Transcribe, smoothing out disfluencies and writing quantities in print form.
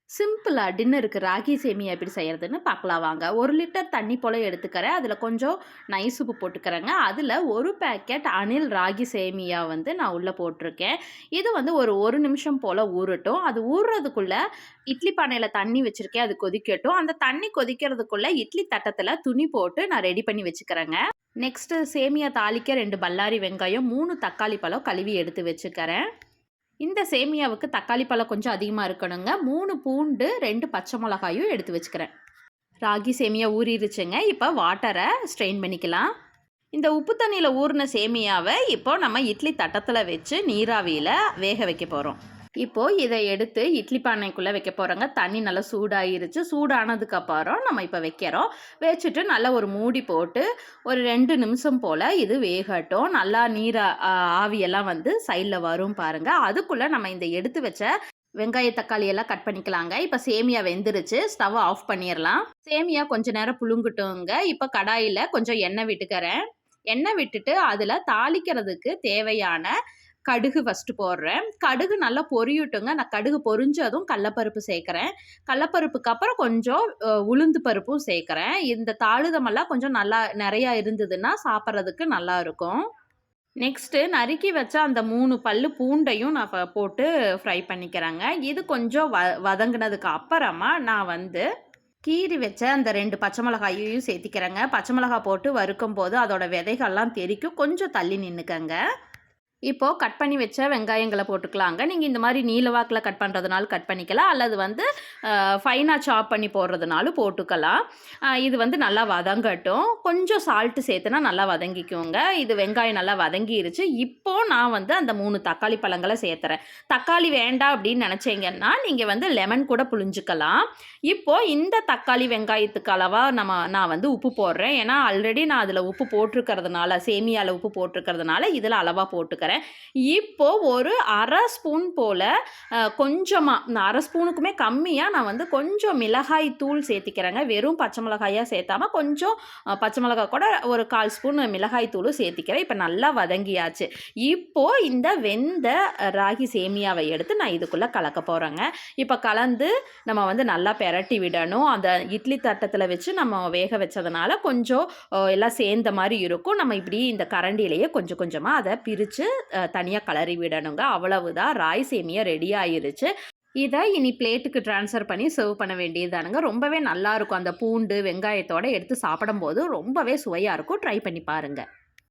சிம்பிளா டின்னருக்கு ராகி சேமியா எப்படி செய்யறதுன்னு பார்க்கலாம் வாங்க. 1 லிட்டர் தண்ணி போல எடுத்துக்கிறேன். அதில கொஞ்சம் நைஸ் உப்பு போட்டுக்கிறேங்க. அதில 1 பேக்கெட் அணில் ராகி சேமியா வந்து நான் உள்ள போட்டிருக்கேன். இது வந்து ஒரு 1 நிமிஷம் போல ஊறட்டும். அது ஊறுறதுக்குள்ள இட்லி பானையில தண்ணி வச்சிருக்கேன். அது கொதிக்கட்டும். அந்த தண்ணி கொதிக்கிறதுக்குள்ள இட்லி தட்டத்தில துணி போட்டு நான் ரெடி பண்ணி வச்சுக்கிறேங்க. நெக்ஸ்ட்டு சேமியா தாளிக்க 2 பல்லாரி வெங்காயம், 3 தக்காளி பழம் கழுவி எடுத்து வச்சுக்கிறேன். இந்த சேமியாவுக்கு தக்காளி பழம் கொஞ்சம் அதிகமாக இருக்கணுங்க. 3 பூண்டு, 2 பச்சை மிளகாயும் எடுத்து வச்சுக்கிறேன். ராகி சேமியா ஊறிருச்சுங்க. இப்போ வாட்டரை ஸ்ட்ரெயின் பண்ணிக்கலாம். இந்த உப்பு தண்ணியில் ஊறின சேமியாவை இப்போ நம்ம இட்லி தட்டத்தில் வச்சு நீராவியில் வேக வைக்க போகிறோம். இப்போது இதை எடுத்து இட்லி பானைக்குள்ளே வைக்க போகிறோங்க. தண்ணி நல்லா சூடாயிருச்சு. சூடானதுக்கப்புறம் நம்ம இப்போ வைக்கிறோம். வச்சுட்டு நல்லா ஒரு மூடி போட்டு ஒரு 2 நிமிஷம் போல் இது வேகட்டும். நல்லா ஆவியெல்லாம் வந்து சைடில் வரும் பாருங்கள். அதுக்குள்ளே நம்ம இந்த எடுத்து வச்ச வெங்காய தக்காளி எல்லாம் கட் பண்ணிக்கலாங்க. இப்போ சேமியா வெந்துருச்சு. ஸ்டவ் ஆஃப் பண்ணிடலாம். சேமியா கொஞ்ச நேரம் புழுங்கட்டுங்க. இப்போ கடாயில் கொஞ்சம் எண்ணெய் விட்டுக்கிறேன். எண்ணெய் விட்டுட்டு அதில் தாளிக்கிறதுக்கு தேவையான கடுகு ஃபஸ்ட்டு போடுறேன். கடுகு நல்லா பொரியட்டுங்க. நான் கடுகு பொரிஞ்சதும் கடலப்பருப்பு சேர்க்குறேன். கடலப்பருப்புக்கு அப்புறம் கொஞ்சம் உளுந்து பருப்பும் சேர்க்குறேன். இந்த தாளிதமெல்லாம் கொஞ்சம் நல்லா நிறையா இருந்ததுன்னா சாப்பிட்றதுக்கு நல்லாயிருக்கும். நெக்ஸ்ட்டு நறுக்கி வச்ச அந்த 3 பல்லு பூண்டையும் நான் போட்டு ஃப்ரை பண்ணிக்கிறேங்க. இது கொஞ்சம் வதங்கினதுக்கு அப்புறமா நான் வந்து கீறி வச்ச அந்த 2 பச்சை மிளகாயையும் சேர்த்திக்கிறேங்க. பச்சை மிளகாய் போட்டு வறுக்கும்போது அதோட விதைகள்லாம் தெறிக்கும். கொஞ்சம் தள்ளி நின்றுக்கங்க. இப்போது கட் பண்ணி வச்ச வெங்காயங்களை போட்டுக்கலாங்க. நீங்கள் இந்த மாதிரி நீல வாக்கில் கட் பண்ணுறதுனால கட் பண்ணிக்கலாம். அல்லது வந்து ஃபைனாக சாப் பண்ணி போடுறதுனாலும் போட்டுக்கலாம். இது வந்து நல்லா வதங்கட்டும். கொஞ்சம் சால்ட்டு சேர்த்துனா நல்லா வதங்கிக்குங்க. இது வெங்காயம் நல்லா வதங்கிருச்சு. இப்போது நான் வந்து அந்த 3 தக்காளி பழங்களை சேர்த்துறேன். தக்காளி வேண்டாம் அப்படின்னு நினச்சிங்கன்னா நீங்கள் வந்து லெமன் கூட புழிஞ்சிக்கலாம். இப்போது இந்த தக்காளி வெங்காயத்துக்கு அளவாக நான் வந்து உப்பு போடுறேன். ஏன்னா ஆல்ரெடி நான் அதில் உப்பு போட்டிருக்கிறதுனால, சேமியாவில் உப்பு போட்டிருக்கிறதுனால இதில் அளவாக போட்டுக்கிறேன். இப்போது ஒரு 1/2 ஸ்பூன் போல் கொஞ்சமாக, இந்த 1/2 ஸ்பூனுக்குமே கம்மியாக நான் வந்து கொஞ்சம் மிளகாய் தூள் சேர்த்திக்கிறேங்க. வெறும் பச்சை மிளகாயாக சேர்த்தாமல் கொஞ்சம் பச்சை மிளகாய் கூட ஒரு 1/4 ஸ்பூன் மிளகாய் தூளும் சேர்த்திக்கிறேன். இப்போ நல்லா வதங்கியாச்சு. இப்போது இந்த வெந்த ராகி சேமியாவை எடுத்து நான் இதுக்குள்ளே கலக்க போகிறேங்க. இப்போ கலந்து நம்ம வந்து நல்லா பெரட்டி விடணும். அந்த இட்லி தட்டத்தில் வச்சு நம்ம வேக வச்சதுனால கொஞ்சம் எல்லாம் சேர்ந்த மாதிரி இருக்கும். நம்ம இப்படி இந்த கரண்டியிலேயே கொஞ்சம் கொஞ்சமாக அதை பிரித்து தனியாக கிளறி விடணுங்க. அவ்வளவுதான், ராய் சேமியா ரெடி ஆயிருச்சு. இதை இனி பிளேட்டுக்கு ட்ரான்ஸ்ஃபர் பண்ணி சர்வ் பண்ண வேண்டியதுதானுங்க. ரொம்பவே நல்லாயிருக்கும். அந்த பூண்டு வெங்காயத்தோடு எடுத்து சாப்பிடும்போது ரொம்பவே சுவையாக இருக்கும். ட்ரை பண்ணி பாருங்கள்.